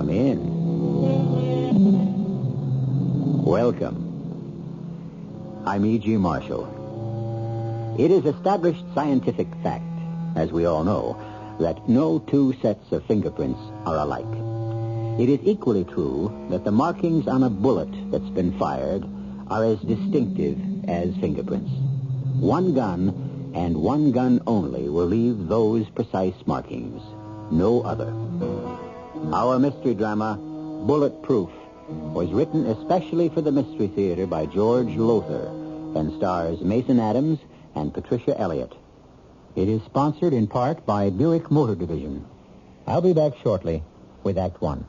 Come in. Welcome. I'm E.G. Marshall. It is established scientific fact, as we all know, that no two sets of fingerprints are alike. It is equally true that the markings on a bullet that's been fired are as distinctive as fingerprints. One gun, and one gun only, will leave those precise markings. No other. Our mystery drama, Bulletproof, was written especially for the Mystery Theater by George Lothar and stars Mason Adams and Patricia Elliott. It is sponsored in part by Buick Motor Division. I'll be back shortly with Act One.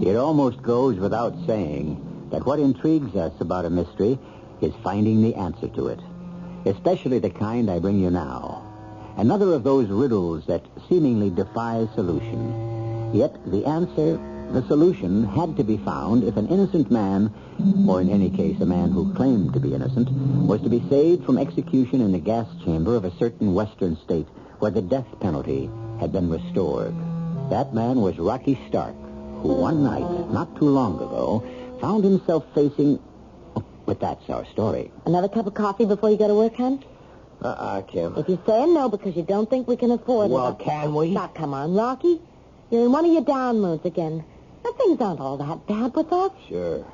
It almost goes without saying that what intrigues us about a mystery is finding the answer to it, especially the kind I bring you now. Another of those riddles that seemingly defies solution. Yet the answer, the solution, had to be found if an innocent man, or in any case a man who claimed to be innocent, was to be saved from execution in the gas chamber of a certain western state where the death penalty had been restored. That man was Rocky Stark, who one night, not too long ago, found himself facing... Oh, but that's our story. Another cup of coffee before you go to work, hon? Kim. If you're saying no because you don't think we can afford it... Well, can we? Now, come on, Rocky. You're in one of your down moods again. Now, things aren't all that bad with us. Sure.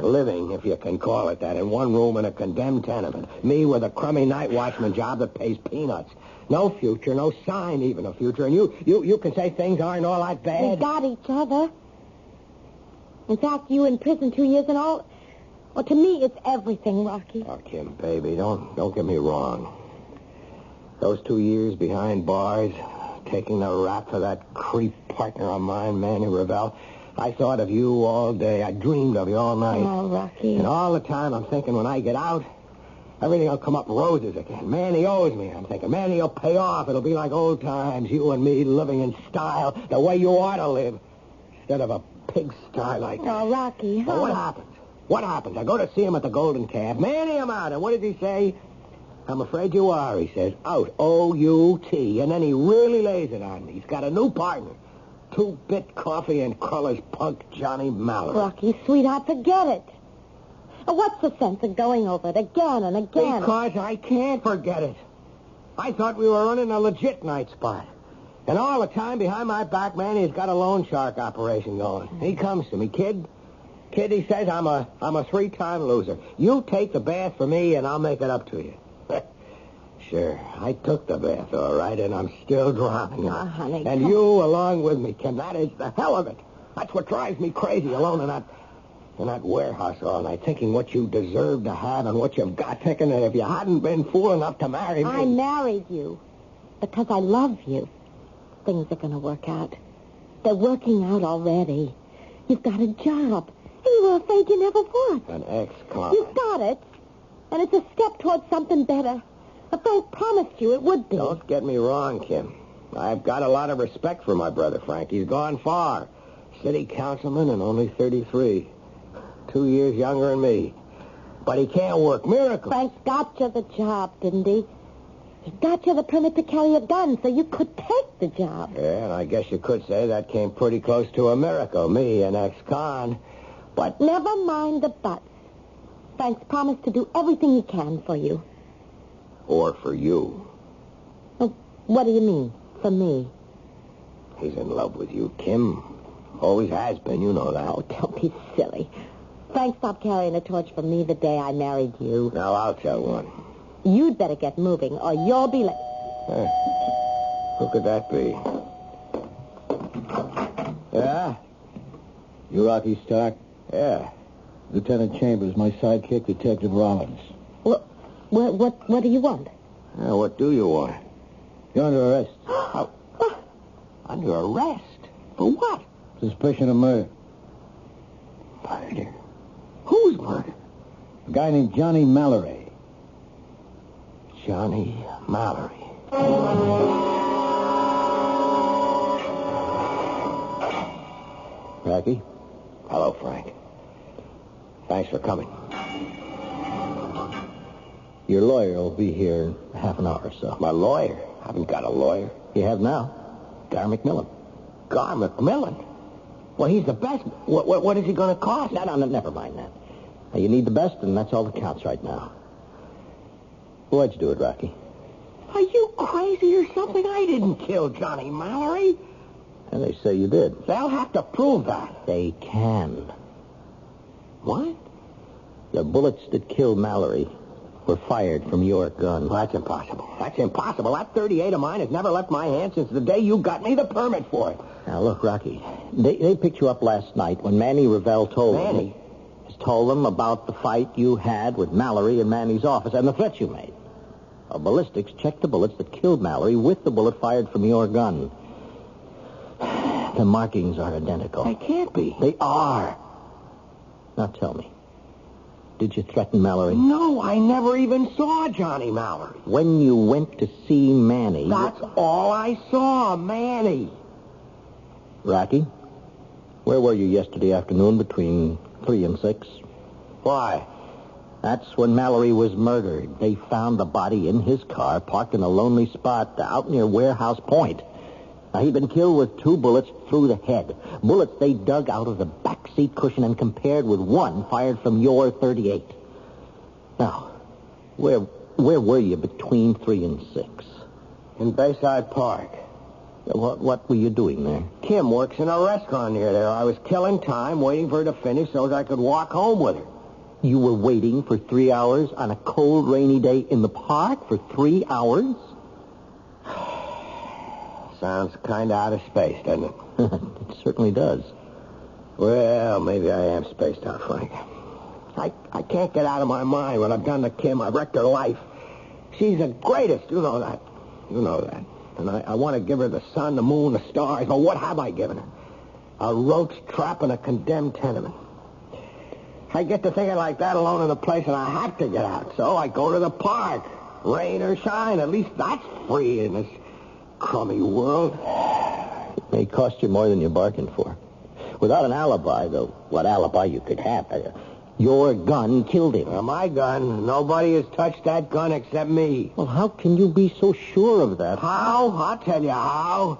Living, if you can call it that, in one room in a condemned tenement. Me with a crummy night watchman job that pays peanuts. No future, no sign even of future. And you can say things aren't all that bad. We got each other. In fact, you in prison 2 years and all... Well, to me, it's everything, Rocky. Oh, Kim, baby, don't get me wrong. Those 2 years behind bars, taking the rap for that creep partner of mine, Manny Revelle, I thought of you all day. I dreamed of you all night. Oh, Rocky. And all the time I'm thinking when I get out, everything will come up roses again. Manny owes me, I'm thinking. Manny will pay off. It'll be like old times, you and me living in style, the way you ought to live, instead of a pigsty like that. Oh, Rocky. Well, what happens? What happens? I go to see him at the Golden Calf. Manny, I'm out. And what does he say? I'm afraid you are, he says. Out. O-U-T. And then he really lays it on me. He's got a new partner. 2-bit coffee and colors punk Johnny Mallory. Rocky, sweetheart, forget it. What's the sense of going over it again and again? Because I can't forget it. I thought we were running a legit night spot. And all the time behind my back, man, he's got a loan shark operation going. He comes to me, kid, he says, I'm a 3-time loser. You take the bath for me, and I'll make it up to you. Sure, I took the bath, all right, and I'm still drowning. Oh, honey, and you along with me, Kim. That is the hell of it. That's what drives me crazy, alone in that warehouse all night, thinking what you deserve to have and what you've got, thinking that if you hadn't been fool enough to marry me... I married you because I love you. Things are going to work out. They're working out already. You've got a job. And you were afraid you never would. An ex-con. You've got it. And it's a step towards something better. Frank promised you it would be. Don't get me wrong, Kim. I've got a lot of respect for my brother, Frank. He's gone far. City councilman and only 33. 2 years younger than me. But he can't work miracles. Frank got you the job, didn't he? He got you the permit to carry a gun so you could take the job. Yeah, and I guess you could say that came pretty close to a miracle. Me, an ex-con. But... Never mind the buts. Frank's promised to do everything he can for you. Or for you. Well, what do you mean, for me? He's in love with you, Kim. Always has been, you know that. Oh, don't be silly. Frank stopped carrying a torch for me the day I married you. Now, I'll tell one. You'd better get moving, or you'll be late. Who could that be? Yeah? You Rocky Stark? Yeah. Lieutenant Chambers, my sidekick, Detective Rollins. What do you want? What do you want? You're under arrest. Under arrest? For what? Suspicion of murder. Murder? Whose murder? A guy named Johnny Mallory. Johnny Mallory. Rocky? Hello, Frank. Thanks for coming. Your lawyer will be here in half an hour or so. My lawyer? I haven't got a lawyer. You have now. Gar McMillan. Gar McMillan? Well, he's the best. What is he going to cost? No, never mind that. Now, you need the best, and that's all that counts right now. Why'd you do it, Rocky? Are you crazy or something? I didn't kill Johnny Mallory. And they say you did. They'll have to prove that. They can. What? The bullets that killed Mallory were fired from your gun. Well, that's impossible. That's impossible. That .38 of mine has never left my hand since the day you got me the permit for it. Now, look, Rocky, they picked you up last night when Manny Revelle told them about the fight you had with Mallory in Manny's office and the threats you made. Ballistics checked the bullets that killed Mallory with the bullet fired from your gun. The markings are identical. They can't be. They are. Now tell me, did you threaten Mallory? No, I never even saw Johnny Mallory. When you went to see Manny... That's all I saw, Manny. Rocky, where were you yesterday afternoon between 3 and 6? Why? That's when Mallory was murdered. They found the body in his car, parked in a lonely spot out near Warehouse Point. Now, he'd been killed with 2 bullets through the head. Bullets they dug out of the back seat cushion and compared with 1 fired from your .38. Now, where were you between 3 and 6? In Bayside Park. What were you doing there? Kim works in a restaurant near there. I was killing time, waiting for her to finish so that I could walk home with her. You were waiting for 3 hours on a cold, rainy day in the park for 3 hours? Sounds kind of out of space, doesn't it? It certainly does. Well, maybe I am spaced out, Frank. I can't get out of my mind what I've done to Kim. I've wrecked her life. She's the greatest, you know that. You know that. And I want to give her the sun, the moon, the stars. But what have I given her? A roach trap in a condemned tenement. I get to thinking like that alone in a place, and I have to get out. So I go to the park. Rain or shine, at least that's free in this crummy world. It may cost you more than you bargained for. Without an alibi, though, what alibi you could have, your gun killed him. My gun. Nobody has touched that gun except me. Well, how can you be so sure of that? How? I'll tell you how.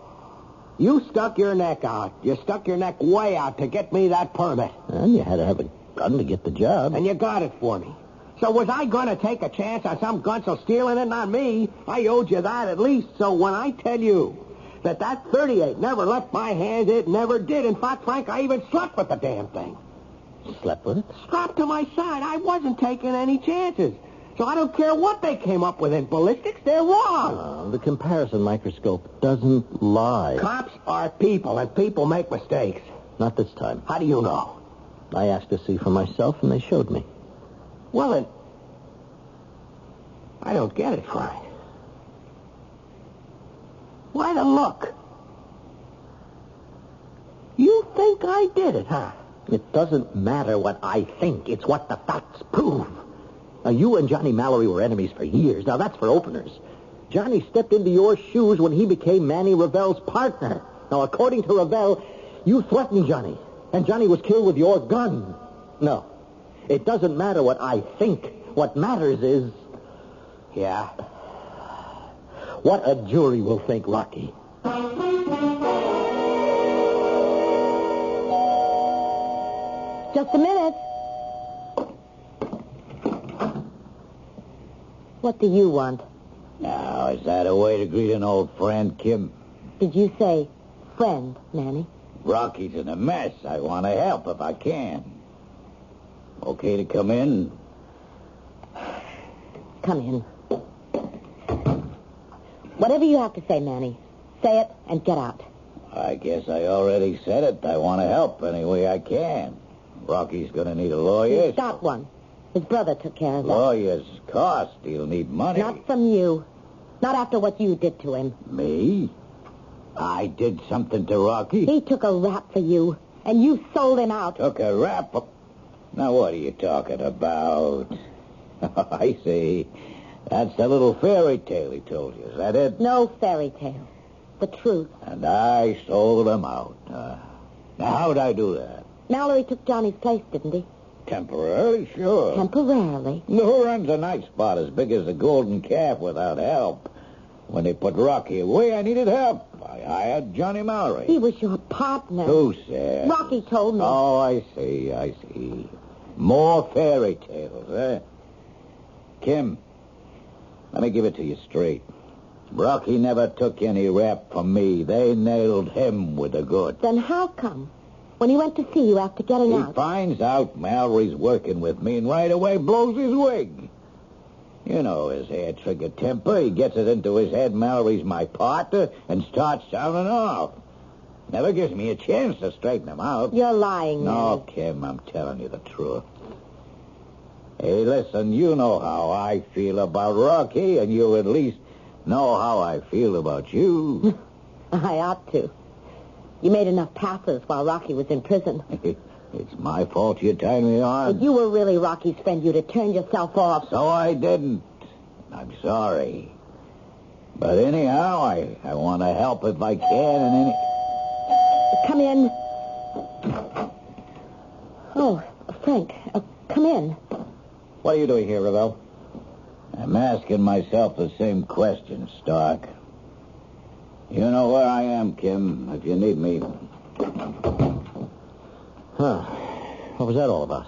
You stuck your neck out. You stuck your neck way out to get me that permit. And you had to have a gun to get the job. And you got it for me. So was I going to take a chance on some gunsel stealing it? Not me. I owed you that at least. So when I tell you that .38 never left my hand, it never did. In fact, Frank, I even slept with the damn thing. Slept with it? Strapped to my side. I wasn't taking any chances. So I don't care what they came up with in ballistics. They're wrong. The comparison microscope doesn't lie. Cops are people, and people make mistakes. Not this time. How do you know? I asked to see for myself, and they showed me. Well, then, I don't get it, Frank. Why the look? You think I did it, huh? It doesn't matter what I think. It's what the facts prove. Now, you and Johnny Mallory were enemies for years. Now, that's for openers. Johnny stepped into your shoes when he became Manny Revelle's partner. Now, according to Revelle, you threatened Johnny, and Johnny was killed with your gun. No, it doesn't matter what I think. What matters is... Yeah? What a jury will think, Rocky. Just a minute. What do you want? Now, is that a way to greet an old friend, Kim? Did you say friend, Manny? Rocky's in a mess. I want to help if I can. Okay to come in? Come in. Whatever you have to say, Manny, say it and get out. I guess I already said it. I want to help any way I can. Rocky's going to need a lawyer. He's got one. His brother took care of that. Lawyers cost. He'll need money. Not from you. Not after what you did to him. Me? I did something to Rocky? He took a rap for you, and you sold him out. Took a rap? Now, what are you talking about? I see. That's the little fairy tale he told you. Is that it? No fairy tale. The truth. And I sold him out. Now, how'd I do that? Mallory took Johnny's place, didn't he? temporarily, sure. Temporarily? Who runs a night spot as big as the Golden Calf without help? When they put Rocky away, I needed help. I hired Johnny Mallory. He was your partner. Who said? Rocky told me. Oh, I see. More fairy tales, eh? Kim, let me give it to you straight. Rocky never took any rap from me. They nailed him with the goods. Then how come? When he went to see you after getting out. He finds out Mallory's working with me and right away blows his wig. You know his hair-trigger temper. He gets it into his head Mallory's my partner and starts sounding off. Never gives me a chance to straighten him out. You're lying, No, Manny. Kim, I'm telling you the truth. Hey, listen, you know how I feel about Rocky, and you at least know how I feel about you. I ought to. You made enough passes while Rocky was in prison. It's my fault you tied me on. If you were really Rocky's friend, you'd have turned yourself off. So I didn't. I'm sorry. But anyhow, I want to help if I can, and Come in. Oh, Frank, come in. What are you doing here, Ravel? I'm asking myself the same question, Stark. You know where I am, Kim, if you need me. Huh. What was that all about?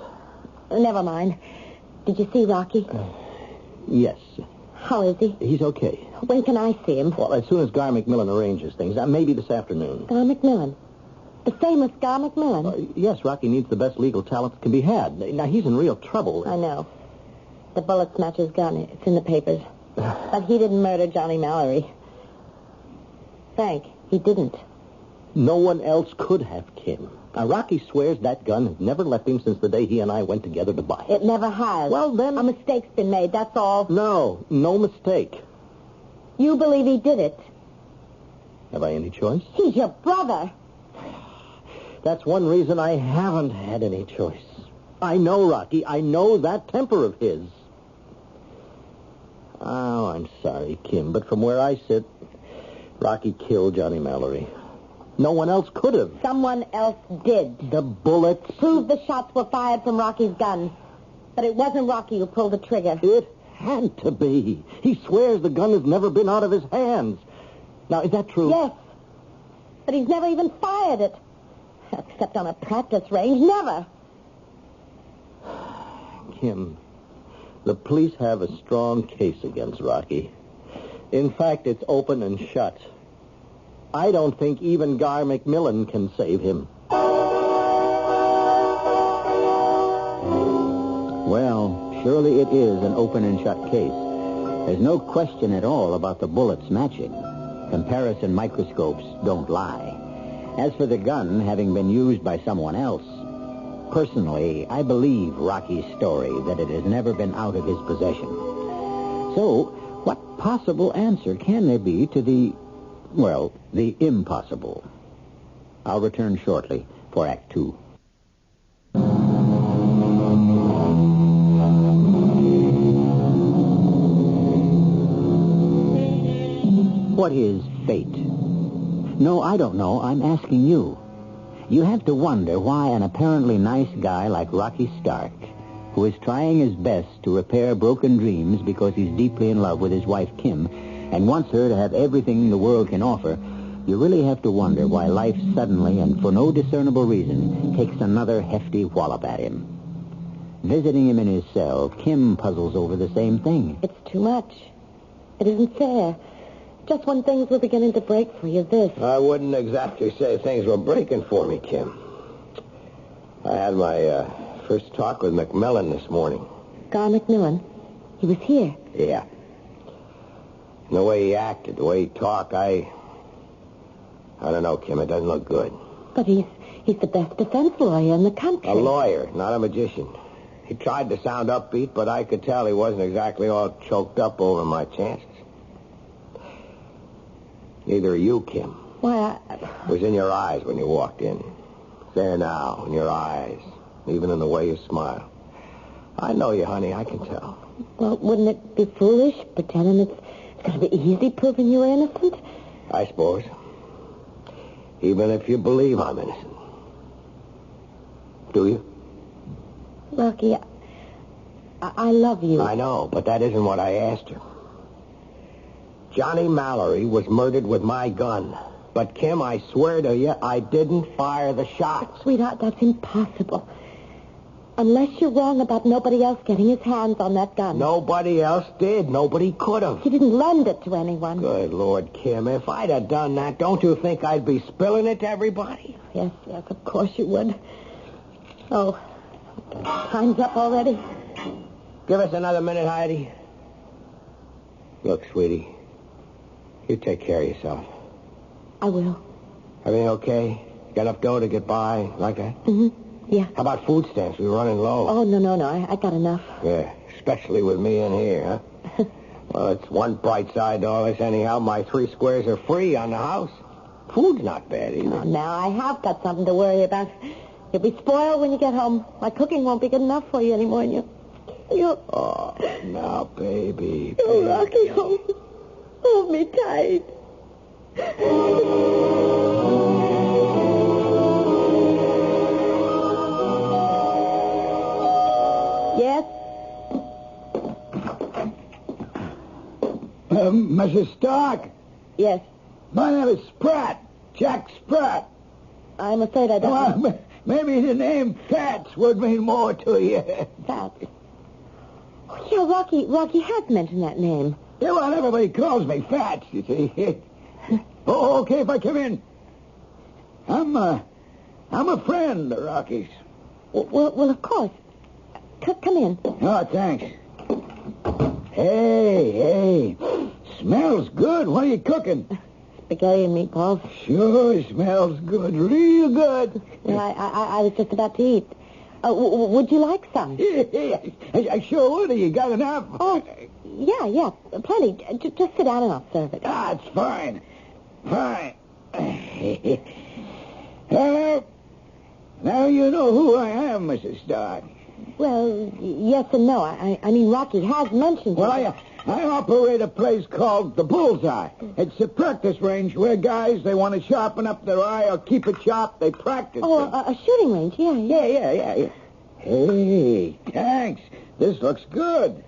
Never mind. Did you see Rocky? Yes. How is he? He's okay. When can I see him? Well, as soon as Gar McMillan arranges things. Maybe this afternoon. Gar McMillan. The famous Gar McMillan. Yes, Rocky needs the best legal talent that can be had. Now, he's in real trouble. I know. The bullet smashed his gun. It's in the papers. But he didn't murder Johnny Mallory. Frank, he didn't. No one else could have, Kim. Now, Rocky swears that gun has never left him since the day he and I went together to buy it. It never has. Well, then... A mistake's been made, that's all. No mistake. You believe he did it. Have I any choice? He's your brother. That's one reason I haven't had any choice. I know Rocky. I know that temper of his. Oh, I'm sorry, Kim, but from where I sit, Rocky killed Johnny Mallory. No one else could have. Someone else did. The bullets... Proved the shots were fired from Rocky's gun. But it wasn't Rocky who pulled the trigger. It had to be. He swears the gun has never been out of his hands. Now, is that true? Yes. But he's never even fired it. Except on a practice range. Never. Kim, the police have a strong case against Rocky. In fact, it's open and shut. I don't think even Gar McMillan can save him. Well, surely it is an open and shut case. There's no question at all about the bullets matching. Comparison microscopes don't lie. As for the gun having been used by someone else, personally, I believe Rocky's story that it has never been out of his possession. So, what possible answer can there be to the impossible? I'll return shortly for Act 2. What is fate? No, I don't know. I'm asking you. You have to wonder why an apparently nice guy like Rocky Stark, who is trying his best to repair broken dreams because he's deeply in love with his wife Kim and wants her to have everything the world can offer, you really have to wonder why life suddenly and for no discernible reason takes another hefty wallop at him. Visiting him in his cell, Kim puzzles over the same thing. It's too much. It isn't fair. Just when things were beginning to break for you, this. I wouldn't exactly say things were breaking for me, Kim. I had my first talk with McMillan this morning. Gar McMillan? He was here. Yeah. And the way he acted, the way he talked, I don't know, Kim. It doesn't look good. But he's the best defense lawyer in the country. A lawyer, not a magician. He tried to sound upbeat, but I could tell he wasn't exactly all choked up over my chances. Neither are you, Kim. Why, It was in your eyes when you walked in. It's there now, in your eyes, even in the way you smile. I know you, honey. I can tell. Well, wouldn't it be foolish pretending it's going to be easy proving you're innocent? I suppose. Even if you believe I'm innocent. Do you? Rocky, I love you. I know, but that isn't what I asked you. Johnny Mallory was murdered with my gun. But, Kim, I swear to you, I didn't fire the shots. Sweetheart, that's impossible. Unless you're wrong about nobody else getting his hands on that gun. Nobody else did. Nobody could have. He didn't lend it to anyone. Good Lord, Kim, if I'd have done that, don't you think I'd be spilling it to everybody? Yes, of course you would. Oh, time's up already. Give us another minute, Heidi. Look, sweetie, you take care of yourself. I will. Everything okay? Got enough dough to get by like that? Mm-hmm. Yeah. How about food stamps? We're running low. Oh, no. I got enough. Yeah, especially with me in here, huh? Well, it's one bright side to all this anyhow. My 3 squares are free on the house. Food's not bad either. Oh, now I have got something to worry about. You'll be spoiled when you get home. My cooking won't be good enough for you anymore. And you... Oh, now, baby. Oh, Rocky, hold me tight. Yes? Mrs. Stark? Yes. My name is Spratt. Jack Spratt. I'm afraid I don't... Well, maybe the name Fats would mean more to you. Fats. Oh, yeah, Rocky has mentioned that name. Yeah, well, everybody calls me Fats, you see. Oh, okay, if I come in. I'm a friend of Rocky's. Well, of course. Come in. Oh, thanks. Hey. Smells good. What are you cooking? Spaghetti and meatballs. Sure smells good. Real good. Yeah, I was just about to eat. Would you like some? I sure would. You got enough? Oh, yeah, plenty. Just sit down and I'll serve it. Ah, it's fine. Fine. Hello. Now you know who I am, Mrs. Stark. Well, yes and no. I mean, Rocky has mentioned Well, it. I operate a place called the Bullseye. It's a practice range where guys, they want to sharpen up their eye or keep it sharp, they practice. Oh, a shooting range, yeah. Yeah. Hey, thanks. This looks good.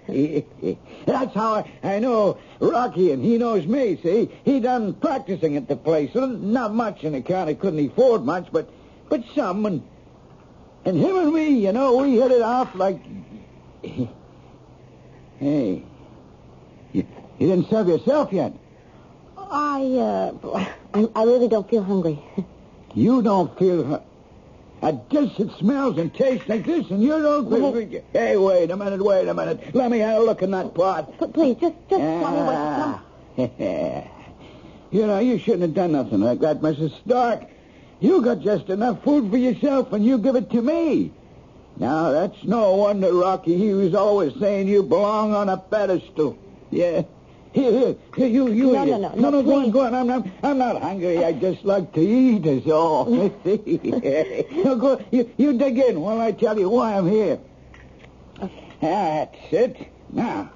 That's how I know Rocky, and he knows me, see? He done practicing at the place. Not much on account he couldn't afford much, but some. And him and me, you know, we hit it off like... Hey, you didn't serve yourself yet. I really don't feel hungry. You don't feel... A dish that smells and tastes like this, and you don't... Hey, wait a minute. Let me have a look in that pot. Please, just tell me what... You know, you shouldn't have done nothing like that, Mrs. Stark. You got just enough food for yourself, and you give it to me. Now, that's no wonder, Rocky. He was always saying you belong on a pedestal. Yeah. Here, you eat it. No, go on. I'm not hungry. I just like to eat, is all. No, go. You dig in while I tell you why I'm here. Okay. That's it. Now,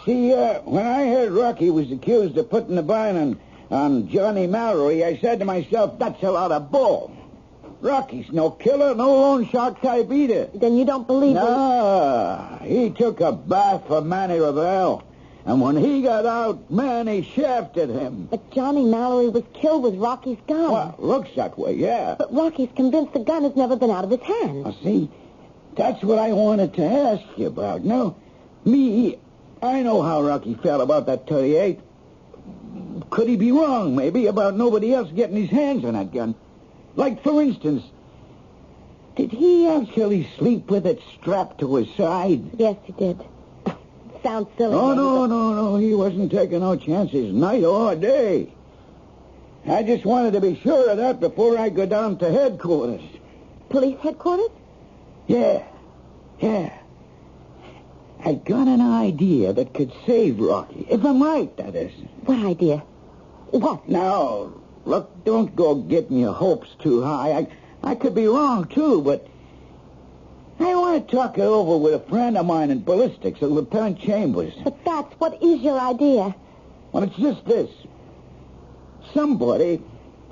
see, when I heard Rocky was accused of putting the burn on Johnny Mallory, I said to myself, that's a lot of bull. Rocky's no killer, no loan shark type either. Then you don't believe No, he took a bath for Manny Revell. And when he got out, Manny shafted him. But Johnny Mallory was killed with Rocky's gun. Well, looks that way, yeah. But Rocky's convinced the gun has never been out of his hands. Now, see, that's what I wanted to ask you about. Now, I know how Rocky felt about that .38. Could he be wrong, maybe, about nobody else getting his hands on that gun? Like, for instance, did he actually sleep with it strapped to his side? Yes, he did. Sounds silly. Oh, no. He wasn't taking no chances night or day. I just wanted to be sure of that before I go down to headquarters. Police headquarters? Yeah. I got an idea that could save Rocky. If I'm right, that is. What idea? What? Now, look, don't go getting your hopes too high. I could be wrong, too, but I want to talk it over with a friend of mine in ballistics, Lieutenant Chambers. But that's what is your idea? Well, it's just this. Somebody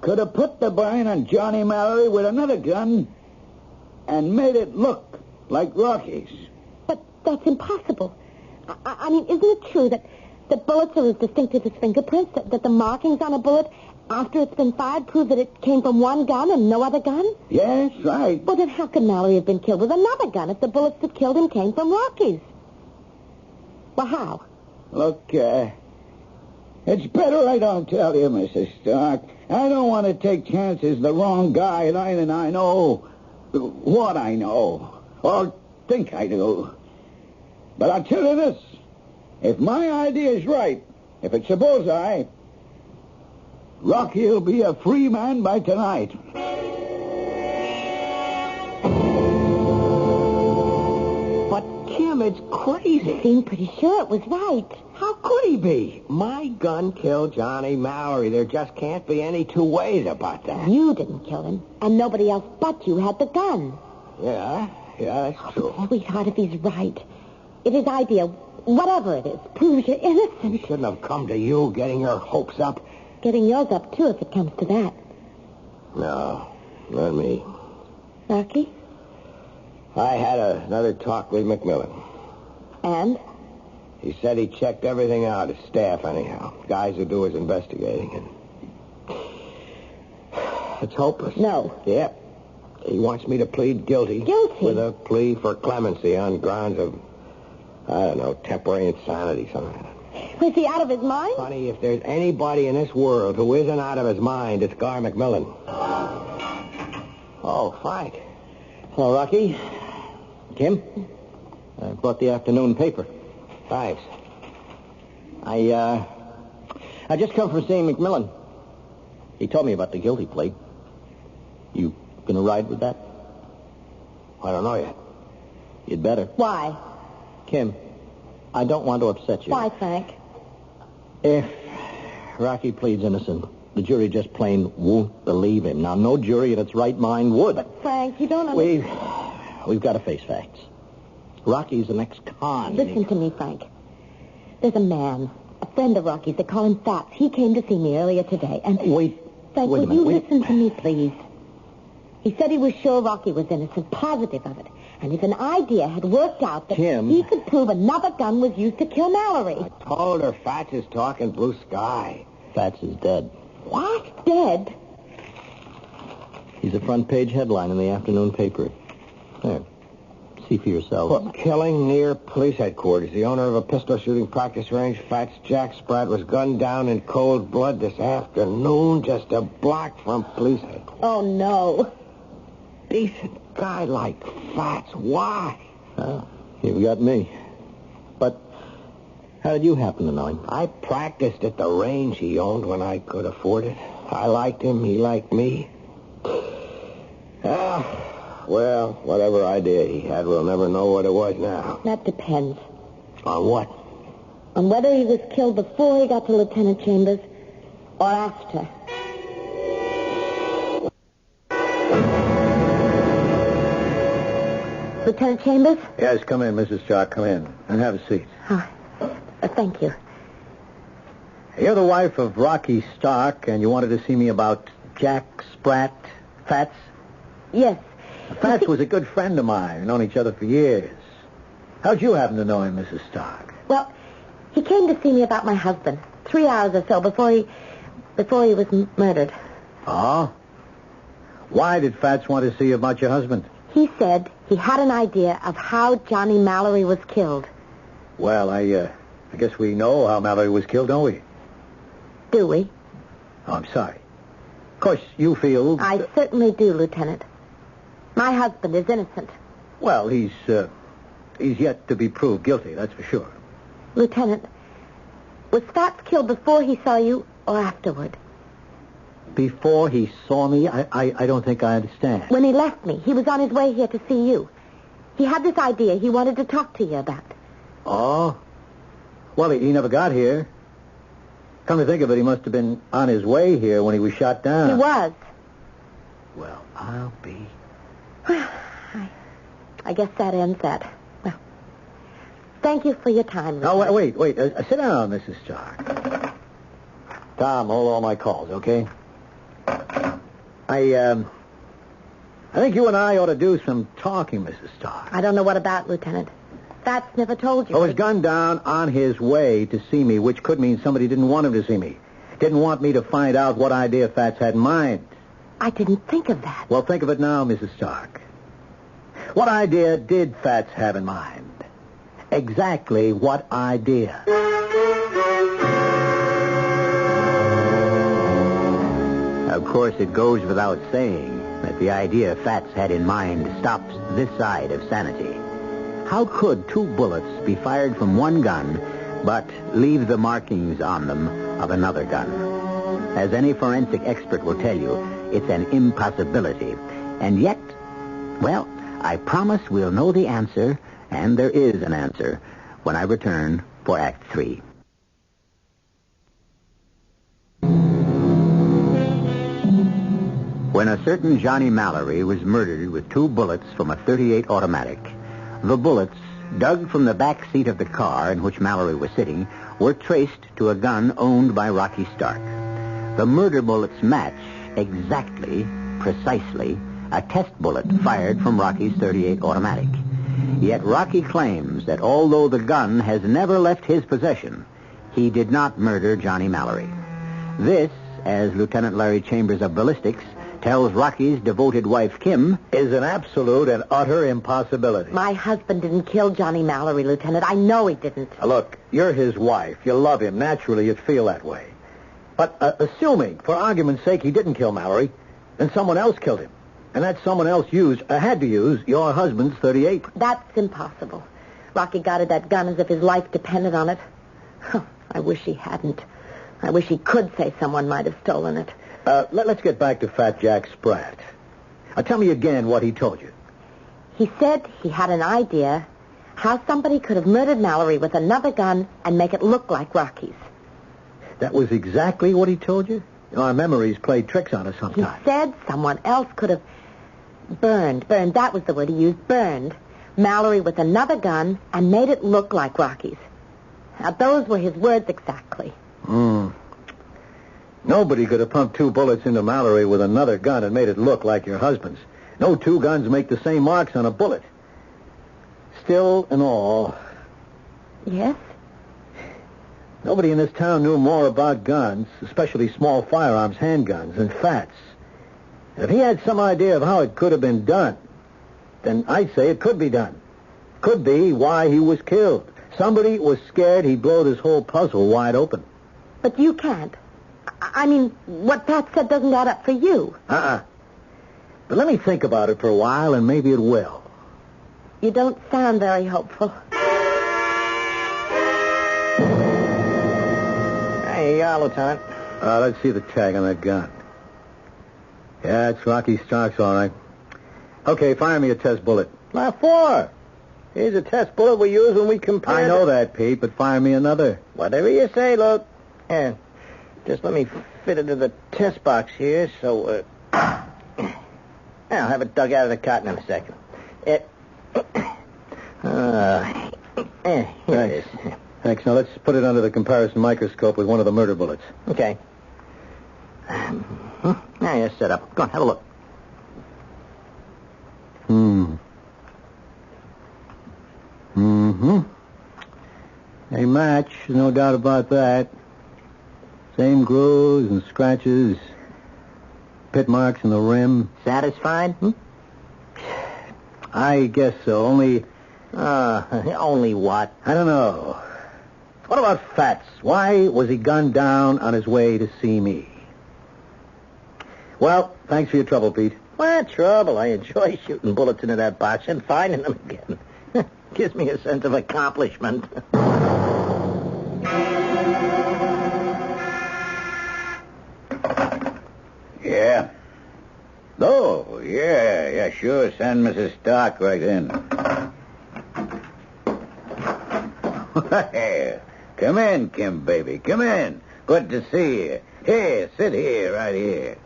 could have put the burn on Johnny Mallory with another gun and made it look like Rocky's. But that's impossible. I mean, isn't it true that bullets are as distinctive as fingerprints? That the markings on a bullet after it's been fired prove that it came from one gun and no other gun? Yes, right. Well, then how could Mallory have been killed with another gun if the bullets that killed him came from Rocky's? Well, how? Look, it's better I don't tell you, Mrs. Stark. I don't want to take chances the wrong guy, and I know what I know, or think I do. But I'll tell you this. If my idea is right, if it's a bullseye, Rocky'll be a free man by tonight. But, Kim, it's crazy. He seemed pretty sure it was right. How could he be? My gun killed Johnny Mallory. There just can't be any two ways about that. You didn't kill him, and nobody else but you had the gun. Yeah, that's true. Sweetheart, if he's right, if his idea, whatever it is, proves you're innocent. He shouldn't have come to you getting your hopes up. Getting yours up, too, if it comes to that. No, not me. Rocky? I had another talk with McMillan. And? He said he checked everything out, his staff anyhow. Guys who do his investigating. And it's hopeless. No. Yep. He wants me to plead guilty. Guilty? With a plea for clemency on grounds of, I don't know, temporary insanity, something like that. Was he out of his mind? Honey, if there's anybody in this world who isn't out of his mind, it's Gar McMillan. Oh, Frank. Hello, Rocky. Kim? I brought the afternoon paper. Thanks. I just come from seeing McMillan. He told me about the guilty plea. You gonna ride with that? I don't know yet. You'd better. Why? Kim, I don't want to upset you. Why, Frank? If Rocky pleads innocent, the jury just plain won't believe him. Now, no jury in its right mind would. But, Frank, you don't understand. We've got to face facts. Rocky's an ex-con. Listen to me, Frank. There's a man, a friend of Rocky's. They call him Fats. He came to see me earlier today, and... Wait Frank, a will minute. you listen to me, please? He said he was sure Rocky was innocent, positive of it. And if an idea had worked out that Kim. he could prove another gun was used to kill Mallory. I told her Fats is talking blue sky. Fats is dead. What? Dead? He's a front-page headline in the afternoon paper. There. See for yourselves. For killing near police headquarters. The owner of a pistol shooting practice range, Fats Jack Spratt, was gunned down in cold blood this afternoon, just a block from police headquarters. Oh, no. Decent guy like Fats. Why? Oh, you've got me. But how did you happen to know him? I practiced at the range he owned when I could afford it. I liked him. He liked me. Well, whatever idea he had, we'll never know what it was now. That depends. On what? On whether he was killed before he got to Lieutenant Chambers or after. Lieutenant Chambers? Yes, come in, Mrs. Stark. Come in and have a seat. Thank you. You're the wife of Rocky Stark, and you wanted to see me about Jack Spratt, Fats? Yes. Fats was a good friend of mine. We've known each other for years. How'd you happen to know him, Mrs. Stark? Well, he came to see me about my husband 3 hours or so before he was murdered. Oh? Why did Fats want to see you about your husband? He said he had an idea of how Johnny Mallory was killed. Well, I guess we know how Mallory was killed, don't we? Do we? Oh, I'm sorry. Of course, you feel... I certainly do, Lieutenant. My husband is innocent. Well, he's yet to be proved guilty, that's for sure. Lieutenant, was Fats killed before he saw you or afterward? Before he saw me? I don't think I understand. When he left me, he was on his way here to see you. He had this idea he wanted to talk to you about. Oh? Well, he never got here. Come to think of it, he must have been on his way here when he was shot down. He was. Well, I'll be... I guess that ends that. Well, thank you for your time, No, Lieutenant. wait. Sit down, Mrs. Stark. Tom, hold all my calls, okay? I I think you and I ought to do some talking, Mrs. Stark. I don't know what about, Lieutenant. Fats never told you. Oh, he's gunned down on his way to see me, which could mean somebody didn't want him to see me. Didn't want me to find out what idea Fats had in mind. I didn't think of that. Well, think of it now, Mrs. Stark. What idea did Fats have in mind? Exactly what idea? Of course, it goes without saying that the idea Fats had in mind stops this side of sanity. How could two bullets be fired from one gun but leave the markings on them of another gun? As any forensic expert will tell you, it's an impossibility. And yet, well, I promise we'll know the answer, and there is an answer, when I return for Act 3. When a certain Johnny Mallory was murdered with 2 bullets from a .38 automatic, the bullets, dug from the back seat of the car in which Mallory was sitting, were traced to a gun owned by Rocky Stark. The murder bullets match exactly, precisely, a test bullet fired from Rocky's .38 automatic. Yet Rocky claims that although the gun has never left his possession, he did not murder Johnny Mallory. This, as Lieutenant Larry Chambers of Ballistics tells Rocky's devoted wife, Kim, is an absolute and utter impossibility. My husband didn't kill Johnny Mallory, Lieutenant. I know he didn't. Now, look, you're his wife. You love him. Naturally, you'd feel that way. But assuming, for argument's sake, he didn't kill Mallory, then someone else killed him. And that someone else had to use your husband's .38. That's impossible. Rocky guarded that gun as if his life depended on it. I wish he hadn't. I wish he could say someone might have stolen it. Let's get back to Fat Jack Spratt. Tell me again what he told you. He said he had an idea how somebody could have murdered Mallory with another gun and make it look like Rocky's. That was exactly what he told you? Our memories played tricks on us sometimes. He said someone else could have burned, that was the word he used, burned Mallory with another gun and made it look like Rocky's. Now, those were his words exactly. Nobody could have pumped 2 bullets into Mallory with another gun and made it look like your husband's. No 2 guns make the same marks on a bullet. Still and all... Yes? Nobody in this town knew more about guns, especially small firearms, handguns, than Fats. And if he had some idea of how it could have been done, then I'd say it could be done. Could be why he was killed. Somebody was scared he'd blow this whole puzzle wide open. But you can't. I mean, what Pat said doesn't add up for you. But let me think about it for a while, and maybe it will. You don't sound very hopeful. Hey, Lieutenant. Let's see the tag on that gun. Yeah, it's Rocky Stark's, all right. Okay, fire me a test bullet. What for? Here's a test bullet we use when we compare... I know that, Pete, but fire me another. Whatever you say, Luke. Yeah. Just let me fit it into the test box here, so, I'll have it dug out of the cotton in a second. Here it is. Thanks. Now, let's put it under the comparison microscope with one of the murder bullets. Okay. Now, you're set up. Go on, have a look. They match, no doubt about that. Same grooves and scratches, pit marks in the rim. Satisfied? I guess so, only... Only what? I don't know. What about Fats? Why was he gunned down on his way to see me? Well, thanks for your trouble, Pete. What trouble? I enjoy shooting bullets into that box and finding them again. Gives me a sense of accomplishment. Yeah. Oh, yeah, sure. Send Mrs. Stark right in. Come in, Kim, baby. Come in. Good to see you. Here, sit here, right here.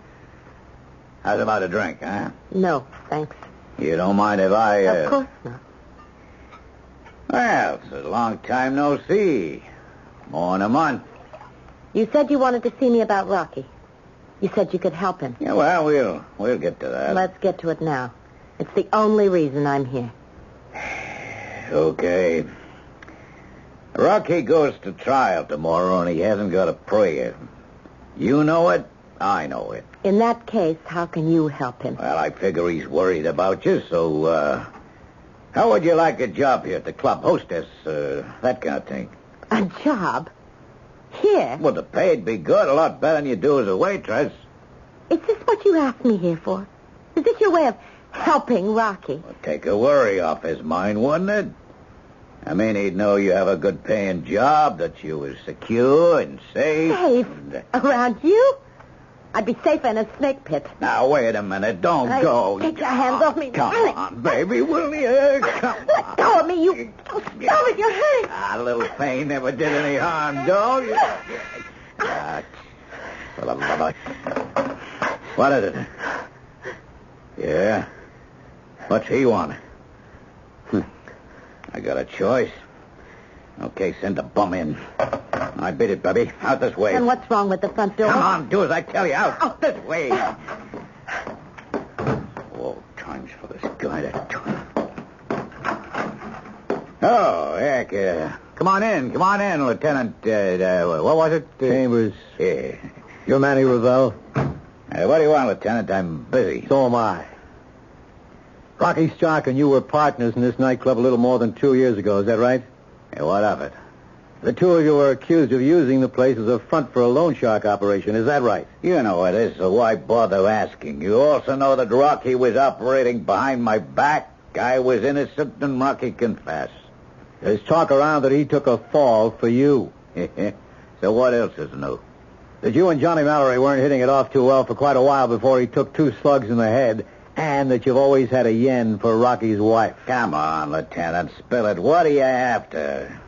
How's about a drink, huh? No, thanks. You don't mind if I... Of course not. Well, it's a long time no see. More than a month. You said you wanted to see me about Rocky. You said you could help him. Yeah, well, we'll get to that. Let's get to it now. It's the only reason I'm here. Okay. Rocky goes to trial tomorrow, and he hasn't got a prayer. You know it. I know it. In that case, how can you help him? Well, I figure he's worried about you, so, how would you like a job here at the club? Hostess, that kind of thing. A job? Here? Well, the pay'd be good, a lot better than you do as a waitress. Is this what you asked me here for? Is this your way of helping Rocky? Well, take a worry off his mind, wouldn't it? I mean, he'd know you have a good paying job, that you was secure and safe. Safe? Around you? I'd be safer in a snake pit. Now, wait a minute. Don't go. Take your hands off me. Come on, baby, will you? Come on. Let go of me, you... Oh, stop it, you're hurting. A little pain never did any harm, don't you? What is it? Yeah? What's he want? I got a choice. Okay, send the bum in. I beat it, Bubby. Out this way. And what's wrong with the front door? Come on, do as I tell you. Out this way. Oh, times for this guy to... Oh, heck. Come on in, Lieutenant. What was it? Chambers. Yeah. You're Manny Revell? What do you want, Lieutenant? I'm busy. So am I. Rocky Stark and you were partners in this nightclub a little more than 2 years ago. Is that right? Hey, what of it? The two of you were accused of using the place as a front for a loan shark operation. Is that right? You know it is, so why bother asking? You also know that Rocky was operating behind my back. I was innocent, and Rocky confessed. There's talk around that he took a fall for you. So what else is new? That you and Johnny Mallory weren't hitting it off too well for quite a while before he took 2 slugs in the head, and that you've always had a yen for Rocky's wife. Come on, Lieutenant, spill it. What are you after?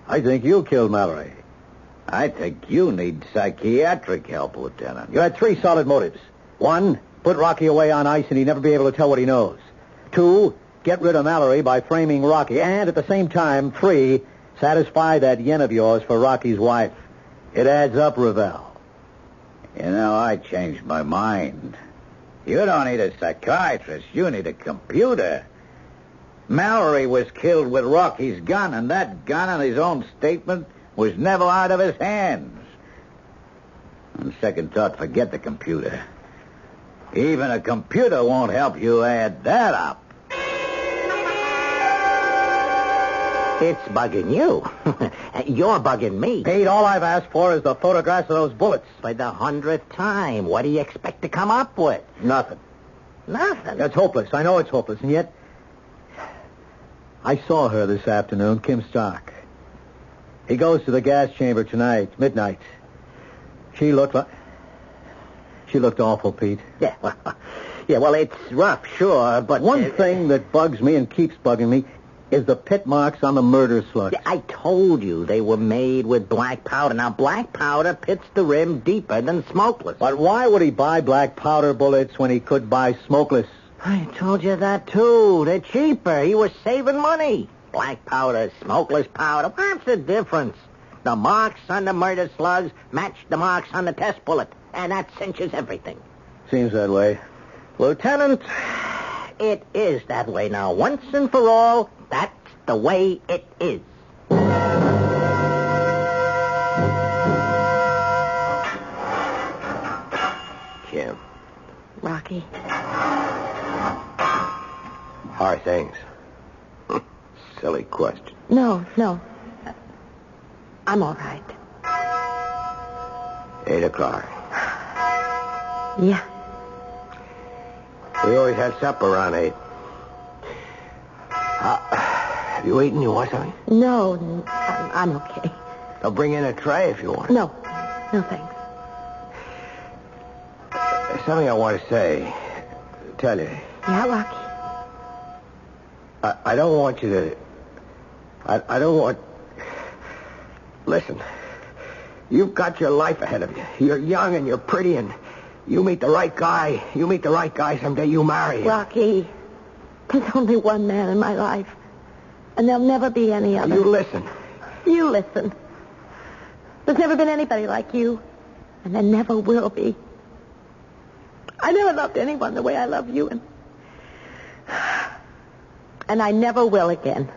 I think you killed Mallory. I think you need psychiatric help, Lieutenant. You had 3 solid motives. 1, put Rocky away on ice and he'd never be able to tell what he knows. 2, get rid of Mallory by framing Rocky. And at the same time, 3, satisfy that yen of yours for Rocky's wife. It adds up, Revell. You know, I changed my mind. You don't need a psychiatrist. You need a computer. Mallory was killed with Rocky's gun, and that gun, on his own statement, was never out of his hands. On second thought, forget the computer. Even a computer won't help you add that up. It's bugging you. You're bugging me. Pete, all I've asked for is the photographs of those bullets. For the 100th time. What do you expect to come up with? Nothing. Nothing? That's hopeless. I know it's hopeless, and yet... I saw her this afternoon, Kim Stark. He goes to the gas chamber tonight, midnight. She looked awful, Pete. Yeah, well, it's rough, sure, but... One thing that bugs me and keeps bugging me is the pit marks on the murder slugs. I told you they were made with black powder. Now, black powder pits the rim deeper than smokeless. But why would he buy black powder bullets when he could buy smokeless? I told you that, too. They're cheaper. He was saving money. Black powder, smokeless powder. What's the difference? The marks on the murder slugs match the marks on the test bullet, and that cinches everything. Seems that way. Lieutenant, it is that way now. Once and for all, that's the way it is. Kim. Rocky. How are things? Silly question. No. I'm all right. 8 o'clock. Yeah. We always had supper around 8. Have you eaten? You want something? No, I'm okay. I'll bring in a tray if you want. No thanks. There's something I want to say. Tell you. Yeah, Rocky. I don't want you to... I don't want... Listen. You've got your life ahead of you. You're young and you're pretty and you meet the right guy. You meet the right guy someday, you marry him. Rocky, there's only one man in my life. And there'll never be any other. You listen. You listen. There's never been anybody like you. And there never will be. I never loved anyone the way I love you, and I never will again.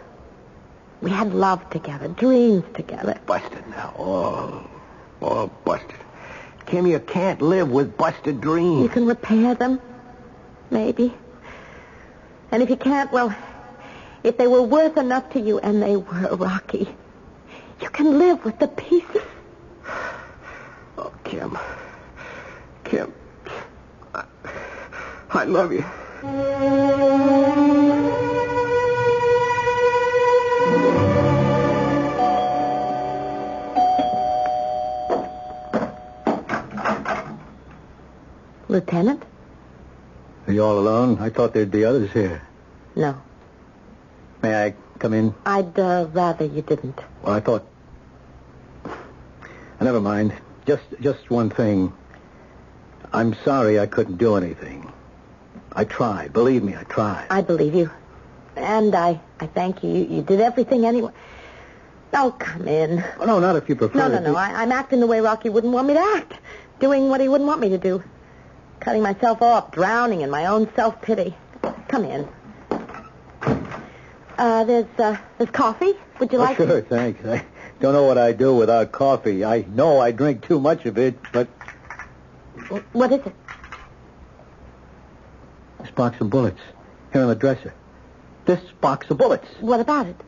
We had love together, dreams together. Busted now. Oh, busted. Kim, you can't live with busted dreams. You can repair them, maybe. And if you can't, well, if they were worth enough to you, and they were, Rocky, you can live with the pieces. Oh, Kim. I love you. Lieutenant? Are you all alone? I thought there'd be others here. No. May I come in? I'd rather you didn't. Well, I thought... Never mind. Just one thing. I'm sorry I couldn't do anything. I tried. Believe me, I tried. I believe you. And I thank you. You did everything anyway. Oh, come in. Oh, no, not if you prefer. No. I'm acting the way Rocky wouldn't want me to act. Doing what he wouldn't want me to do. Cutting myself off, drowning in my own self-pity. Come in. There's coffee. Would you like Sure, thanks. I don't know what I'd do without coffee. I know I drink too much of it, but... What is it? This box of bullets. Here on the dresser. This box of bullets. What about it?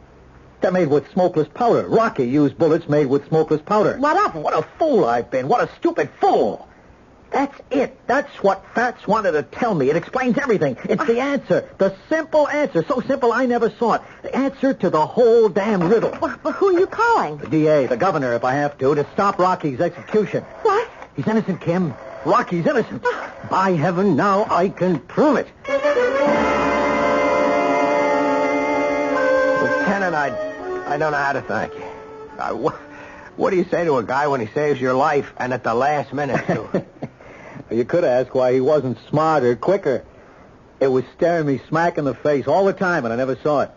They're made with smokeless powder. Rocky used bullets made with smokeless powder. What of it? What a fool I've been. What a stupid fool. That's it. That's what Fats wanted to tell me. It explains everything. It's the answer. The simple answer. So simple I never saw it. The answer to the whole damn riddle. But who are you calling? The DA, the governor, if I have to stop Rocky's execution. What? He's innocent, Kim. Rocky's innocent. By heaven, now I can prove it. Lieutenant, I don't know how to thank you. What do you say to a guy when he saves your life and at the last minute, too? You could ask why he wasn't smarter, quicker. It was staring me smack in the face all the time, and I never saw it.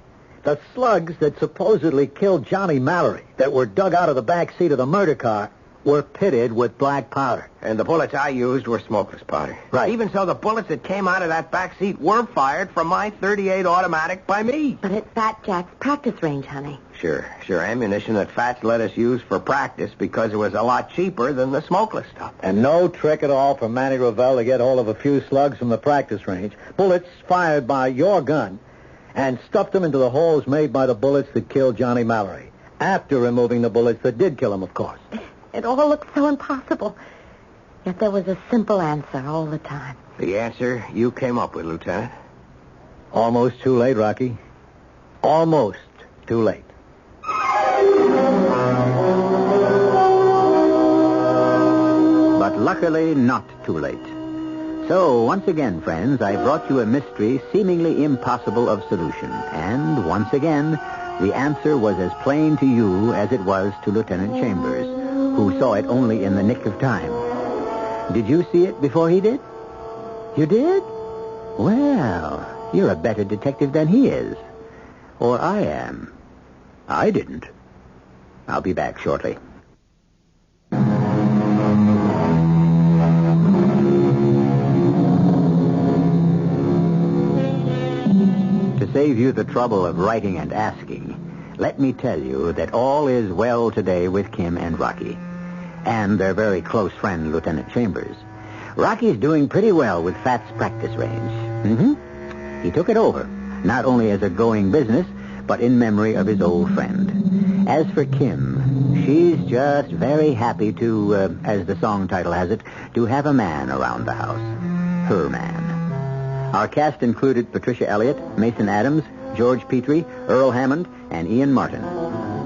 The slugs that supposedly killed Johnny Mallory, that were dug out of the back seat of the murder car, were pitted with black powder. And the bullets I used were smokeless powder. Right. Even so, the bullets that came out of that back seat were fired from my .38 automatic by me. But at Fat Jack's practice range, honey. Sure. Ammunition that Fats let us use for practice because it was a lot cheaper than the smokeless stuff. And no trick at all for Manny Revell to get hold of a few slugs from the practice range. Bullets fired by your gun, and stuffed them into the holes made by the bullets that killed Johnny Mallory. After removing the bullets that did kill him, of course. It all looked so impossible. Yet there was a simple answer all the time. The answer you came up with, Lieutenant. Almost too late, Rocky. Almost too late. But luckily not too late. So, once again, friends, I brought you a mystery seemingly impossible of solution. And, once again, the answer was as plain to you as it was to Lieutenant Chambers, who saw it only in the nick of time. Did you see it before he did? You did? Well, you're a better detective than he is. Or I am. I didn't. I'll be back shortly. To save you the trouble of writing and asking, let me tell you that all is well today with Kim and Rocky, and their very close friend, Lieutenant Chambers. Rocky's doing pretty well with Fat's practice range. He took it over, not only as a going business, but in memory of his old friend. As for Kim, she's just very happy to, as the song title has it, to have a man around the house. Her man. Our cast included Patricia Elliott, Mason Adams, George Petrie, Earl Hammond, and Ian Martin.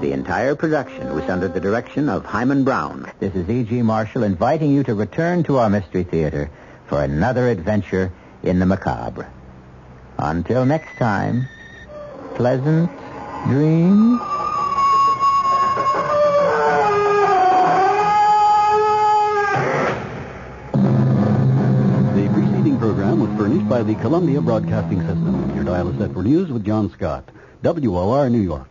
The entire production was under the direction of Himan Brown. This is E.G. Marshall inviting you to return to our Mystery Theater for another adventure in the macabre. Until next time, pleasant dreams. The preceding program was furnished by the Columbia Broadcasting System. Your dial is set for news with John Scott. WOR New York.